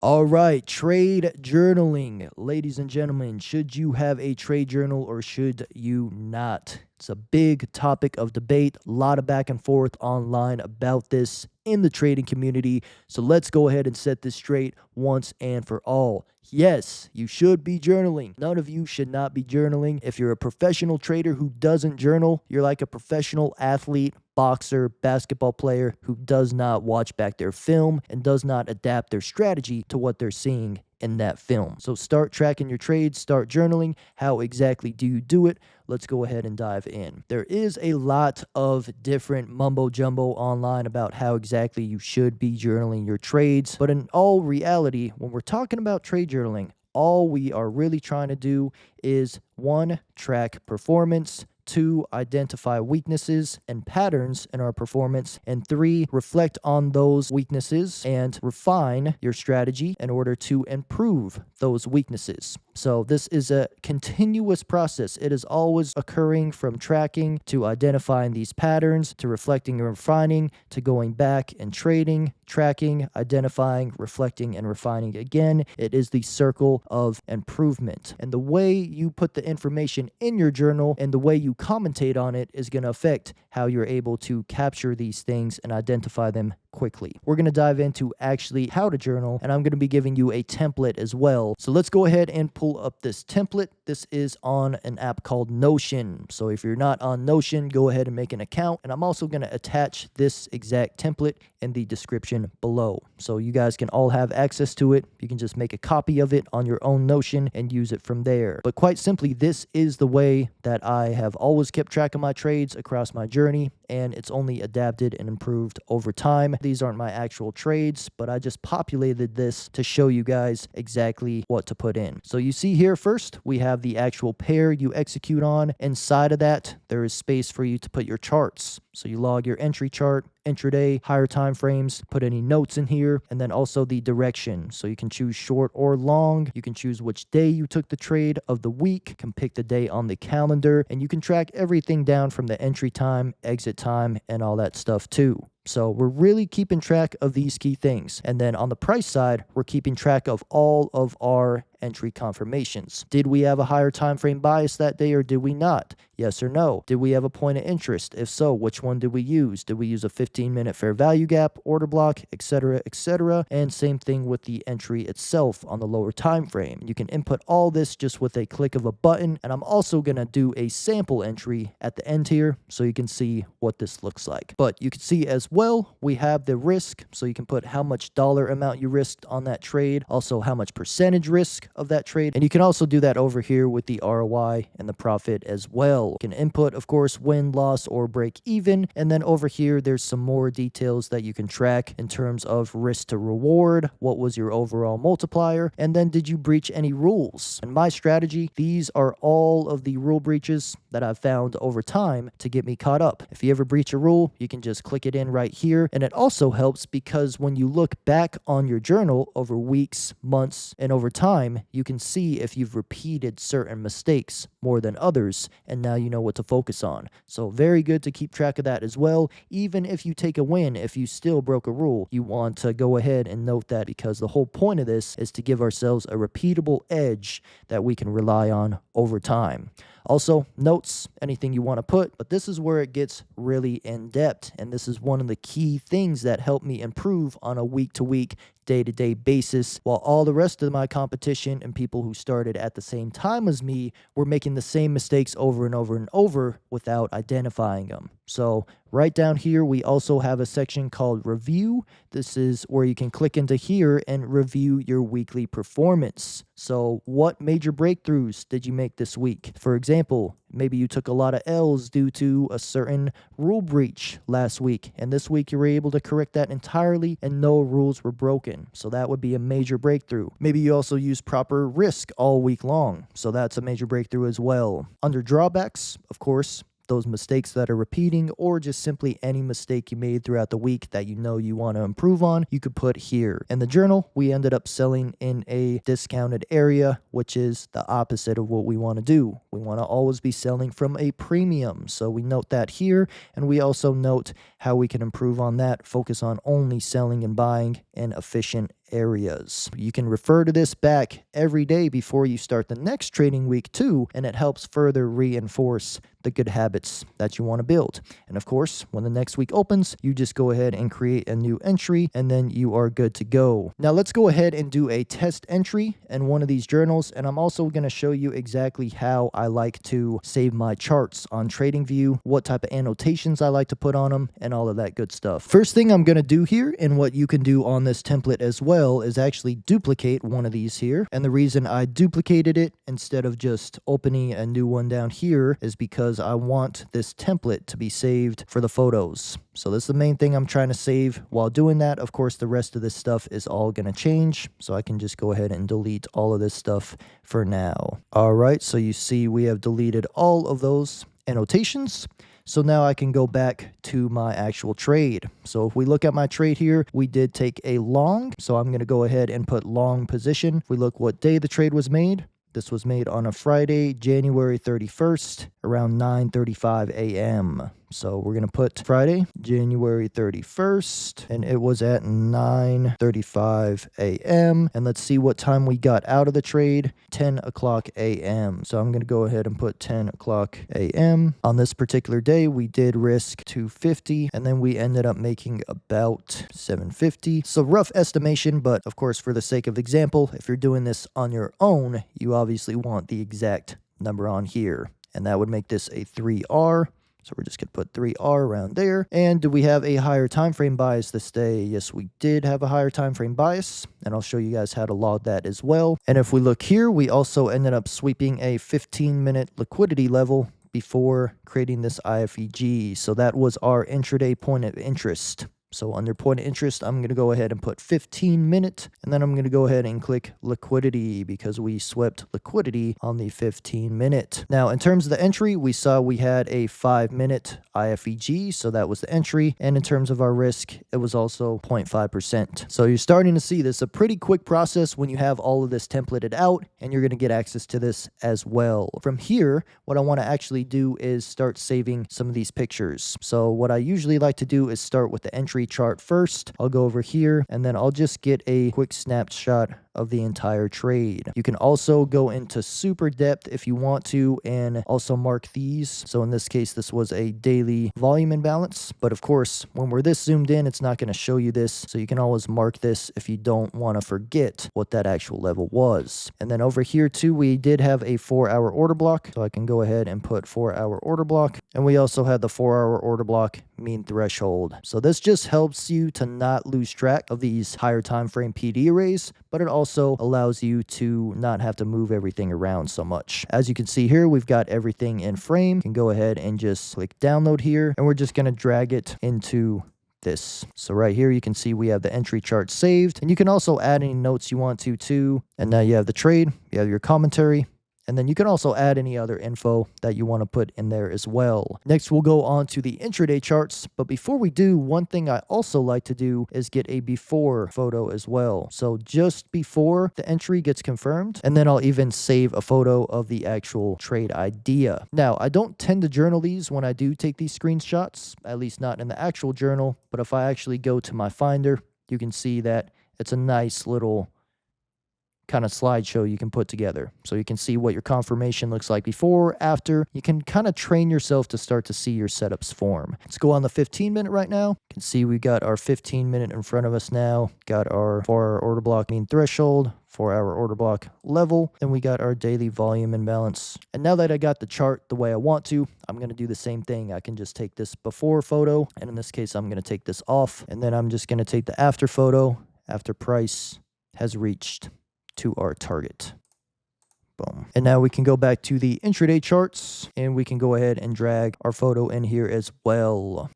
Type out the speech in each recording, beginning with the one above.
All right, trade journaling. Ladies and gentlemen, should you have a trade journal or should you not? It's a big topic of debate, a lot of back and forth online about this in the trading community. So let's go ahead and set this straight once and for all. Yes, you should be journaling. None of you should not be journaling. If you're a professional trader who doesn't journal, you're like a professional athlete, boxer, basketball player who does not watch back their film and does not adapt their strategy to what they're seeing in that film. So start tracking your trades, start journaling. How exactly do you do it? Let's go ahead and dive in. There is a lot of different mumbo jumbo online about how exactly you should be journaling your trades. But in all reality, when we're talking about trade journaling, all we are really trying to do is 1, track performance, 2, identify weaknesses and patterns in our performance, and 3, reflect on those weaknesses and refine your strategy in order to improve those weaknesses. So this is a continuous process. It is always occurring from tracking to identifying these patterns to reflecting and refining to going back and trading, tracking, identifying, reflecting, and refining again. It is the circle of improvement. And the way you put the information in your journal and the way you commentate on it is going to affect how you're able to capture these things and identify them quickly. We're going to dive into actually how to journal, and I'm going to be giving you a template as well. So let's go ahead and pull up this template. This is on an app called Notion. So if you're not on Notion, go ahead and make an account, and I'm also going to attach this exact template in the description below. So you guys can all have access to it. You can just make a copy of it on your own Notion and use it from there. But quite simply, this is the way that I have always kept track of my trades across my journey, and it's only adapted and improved over time. These aren't my actual trades, but I just populated this to show you guys exactly what to put in. So you see here first, we have the actual pair you execute on. Inside of that, there is space for you to put your charts. So you log your entry chart, intraday, higher time frames, put any notes in here, and then also the direction. So you can choose short or long. You can choose which day you took the trade of the week, can pick the day on the calendar, and you can track everything down from the entry time, exit time, and all that stuff too. So we're really keeping track of these key things. And then on the price side, we're keeping track of all of our entry confirmations. Did we have a higher time frame bias that day or did we not? Yes or no? Did we have a point of interest? If so, which one did we use? Did we use a 15-minute fair value gap, order block, etc., etc.? And same thing with the entry itself on the lower time frame. You can input all this just with a click of a button, and I'm also going to do a sample entry at the end here so you can see what this looks like. But you can see as well, we have the risk, so you can put how much dollar amount you risked on that trade, also how much percentage risk of that trade, and you can also do that over here with the ROI and the profit as well. You can input, of course, win, loss, or break even, and then over here there's some more details that you can track in terms of risk to reward, what was your overall multiplier, and then did you breach any rules. In my strategy, these are all of the rule breaches that I've found over time to get me caught up. If you ever breach a rule, you can just click it in right here, and it also helps because when you look back on your journal over weeks, months, and over time, you can see if you've repeated certain mistakes more than others, and now you know what to focus on. So very good to keep track of that as well. Even if you take a win, if you still broke a rule, you want to go ahead and note that because the whole point of this is to give ourselves a repeatable edge that we can rely on over time. Also, notes, anything you want to put, but this is where it gets really in depth, and this is one of the key things that help me improve on a week-to-week, day-to-day basis, while all the rest of my competition and people who started at the same time as me were making the same mistakes over and over and over without identifying them. So right down here, we also have a section called Review. This is where you can click into here and review your weekly performance. So what major breakthroughs did you make this week? For example, maybe you took a lot of L's due to a certain rule breach last week, and this week you were able to correct that entirely and no rules were broken. So that would be a major breakthrough. Maybe you also used proper risk all week long, so that's a major breakthrough as well. Under drawbacks, of course, those mistakes that are repeating or just simply any mistake you made throughout the week that you know you want to improve on, you could put here. In the journal, we ended up selling in a discounted area, which is the opposite of what we want to do. We want to always be selling from a premium. So we note that here, and we also note how we can improve on that, focus on only selling and buying in efficient areas. You can refer to this back every day before you start the next trading week too, and it helps further reinforce the good habits that you want to build. And of course, when the next week opens, you just go ahead and create a new entry, and then you are good to go. Now let's go ahead and do a test entry in one of these journals, and I'm also going to show you exactly how I like to save my charts on TradingView, what type of annotations I like to put on them, and all of that good stuff. First thing I'm going to do here, and what you can do on this template as well, is actually duplicate one of these here. And the reason I duplicated it instead of just opening a new one down here is because I want this template to be saved for the photos. So this is the main thing I'm trying to save. While doing that, of course, the rest of this stuff is all going to change. So I can just go ahead and delete all of this stuff for now. All right, so you see we have deleted all of those annotations. So now I can go back to my actual trade. So if we look at my trade here, we did take a long. So I'm going to go ahead and put long position. If we look what day the trade was made, this was made on a Friday, January 31st, around 9:35 a.m. So we're going to put Friday, January 31st, and it was at 9:35 a.m. And let's see what time we got out of the trade, 10 o'clock a.m. So I'm going to go ahead and put 10 o'clock a.m. On this particular day, we did risk 250, and then we ended up making about 750. So rough estimation, but of course, for the sake of example, if you're doing this on your own, you obviously want the exact number on here, and that would make this a 3R. So we're just going to put 3R around there. And do we have a higher time frame bias this day? Yes, we did have a higher time frame bias, and I'll show you guys how to log that as well. And if we look here, we also ended up sweeping a 15-minute liquidity level before creating this IFEG. So that was our intraday point of interest. So under point of interest, I'm going to go ahead and put 15 minute, and then I'm going to go ahead and click liquidity because we swept liquidity on the 15 minute. Now, in terms of the entry, we saw we had a 5-minute IFEG, so that was the entry. And in terms of our risk, it was also 0.5%. So you're starting to see this a pretty quick process when you have all of this templated out, and you're going to get access to this as well. From here, what I want to actually do is start saving some of these pictures. So what I usually like to do is start with the entry chart first. I'll go over here, and then I'll just get a quick snapshot of the entire trade. You can also go into super depth if you want to, and also mark these. So in this case, this was a daily volume imbalance, but of course, when we're this zoomed in, it's not going to show you this. So you can always mark this if you don't want to forget what that actual level was. And then over here too, we did have a 4-hour order block. So I can go ahead and put 4-hour order block. And we also had the 4-hour order block mean threshold. So this just helps you to not lose track of these higher time frame PD arrays, but it also allows you to not have to move everything around so much. As you can see here, we've got everything in frame. You can go ahead and just click download here, and we're just going to drag it into this. So right here, you can see we have the entry chart saved, and you can also add any notes you want to too. And now you have the trade, you have your commentary, and then you can also add any other info that you want to put in there as well. Next, we'll go on to the intraday charts. But before we do, one thing I also like to do is get a before photo as well. So just before the entry gets confirmed, and then I'll even save a photo of the actual trade idea. Now, I don't tend to journal these when I do take these screenshots, at least not in the actual journal. But if I actually go to my Finder, you can see that it's a nice little kind of slideshow you can put together. So you can see what your confirmation looks like before, after. You can kind of train yourself to start to see your setups form. Let's go on the 15-minute right now. You can see we got our 15-minute in front of us now. Got our 4-hour order block mean threshold, 4-hour order block level, and we got our daily volume imbalance. And now that I got the chart the way I want to, I'm going to do the same thing. I can just take this before photo, and in this case, I'm going to take this off, and then I'm just going to take the after photo after price has reached to our target. Boom. And now we can go back to the intraday charts, and we can go ahead and drag our photo in here as well.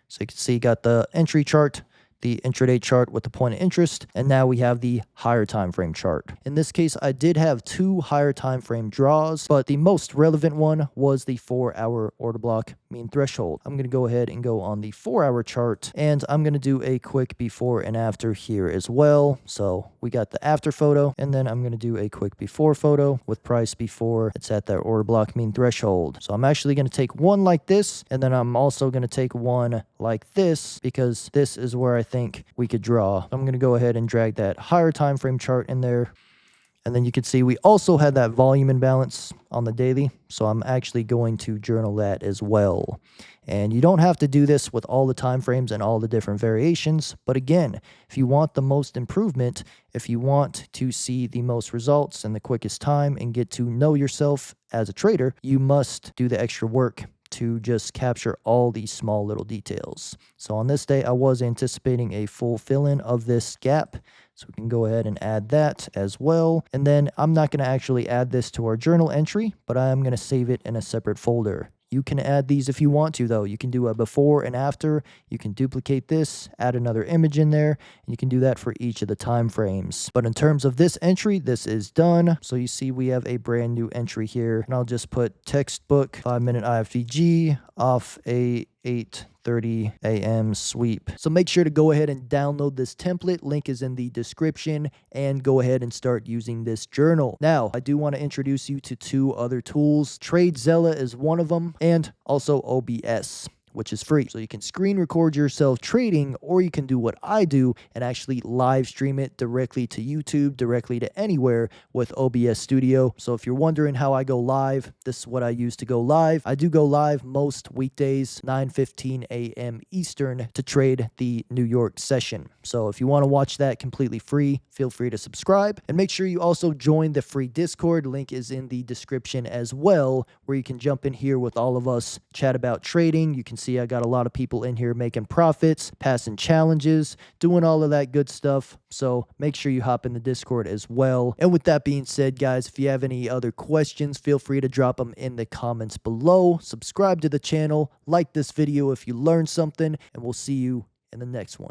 So you can see got the entry chart, the intraday chart with the point of interest, and now we have the higher time frame chart. In this case, I did have 2 higher time frame draws, but the most relevant one was the 4-hour order block mean threshold. I'm going to go ahead and go on the 4-hour chart, and I'm going to do a quick before and after here as well. So we got the after photo, and then I'm going to do a quick before photo with price before it's at that order block mean threshold. So I'm actually going to take one like this, and then I'm also going to take one like this, because this is where I think we could draw. I'm going to go ahead and drag that higher time frame chart in there. And then you can see we also had that volume imbalance on the daily. So I'm actually going to journal that as well. And you don't have to do this with all the time frames and all the different variations. But again, if you want the most improvement, if you want to see the most results in the quickest time and get to know yourself as a trader, you must do the extra work to just capture all these small little details. So on this day, I was anticipating a full fill-in of this gap. So we can go ahead and add that as well. And then I'm not going to actually add this to our journal entry, but I am going to save it in a separate folder. You can add these if you want to, though. You can do a before and after. You can duplicate this, add another image in there, and you can do that for each of the time frames. But in terms of this entry, this is done. So you see we have a brand new entry here, and I'll just put textbook 5-minute IFVG off a 8:30 a.m. sweep. So make sure to go ahead and download this template. Link is in the description, and go ahead and start using this journal. Now, I do want to introduce you to 2 other tools. TradeZella is one of them, and also OBS, which is free. So you can screen record yourself trading, or you can do what I do and actually live stream it directly to YouTube, directly to anywhere with OBS Studio. So if you're wondering how I go live, this is what I use to go live. I do go live most weekdays, 9:15 a.m. Eastern, to trade the New York session. So if you want to watch that completely free, feel free to subscribe. And make sure you also join the free Discord. Link is in the description as well, where you can jump in here with all of us, chat about trading. You can see I got a lot of people in here making profits, passing challenges, doing all of that good stuff. So make sure you hop in the Discord as well. And with that being said, guys, if you have any other questions, feel free to drop them in the comments below. Subscribe to the channel, like this video if you learned something, and we'll see you in the next one.